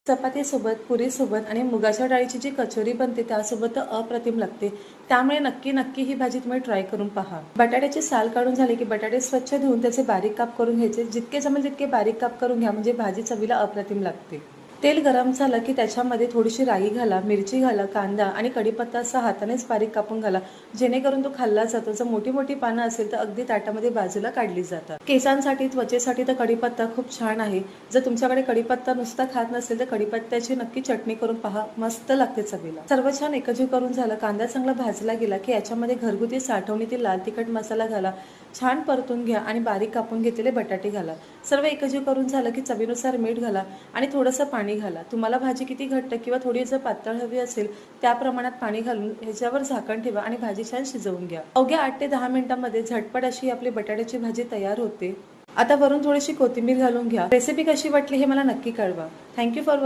चपातीसोबत, पुरीसोबत आणि मुगाच्या डाळीची जी कचोरी बनते त्यासोबत तर अप्रतिम लागते. त्यामुळे नक्की ही भाजी तुम्ही ट्राय करून पहा. बटाट्याची साल काढून झाली की बटाटे स्वच्छ धुवून त्याचे बारीक काप करून घ्यायचे. जितके जमेल तितके बारीक काप करून घ्या, म्हणजे भाजी चवीला अप्रतिम लागते. तेल गरम झालं की त्याच्यामध्ये थोडीशी राई घाला, मिरची घाला, कांदा आणि कढीपत्ता असा हातानेच बारीक कापून घाला, जेणेकरून तो खाल्ला जातो. जर मोठी मोठी पानं असेल तर अगदी ताटामध्ये बाजूला काढली जातात. केसांसाठी, त्वचेसाठी तर कढीपत्ता खूप छान आहे. जर तुमच्याकडे कढीपत्ता नुसता खात नसेल तर कढीपत्त्याची नक्की चटणी करून पहा, मस्त लागते चवीला. सर्व छान एकजीव करून झालं, कांदा चांगला भाजला गेला की याच्यामध्ये घरगुती साठवणीतील लाल तिखट मसाला घाला, छान परतून घ्या आणि बारीक कापून घेतलेले बटाटे घाला. सर्व एकजीव करून झालं की चवीनुसार मीठ घाला आणि थोडंसं पाणी घाला. तुम्हाला भाजी किती घट्ट किंवा थोडी जर पातळ हवी असेल त्या प्रमाणात पाणी घालून ह्याच्यावर झाकण ठेवा आणि भाजी छान शिजवून घ्या. अवघ्या 8 ते 10 मिनिटांमध्ये झटपट अशी आपली बटाट्याची भाजी तयार होते. आता वरून थोडीशी कोथिंबीर घालून घ्या. रेसिपी कशी वाटली हे मला नक्की कळवा. Thank you for watching.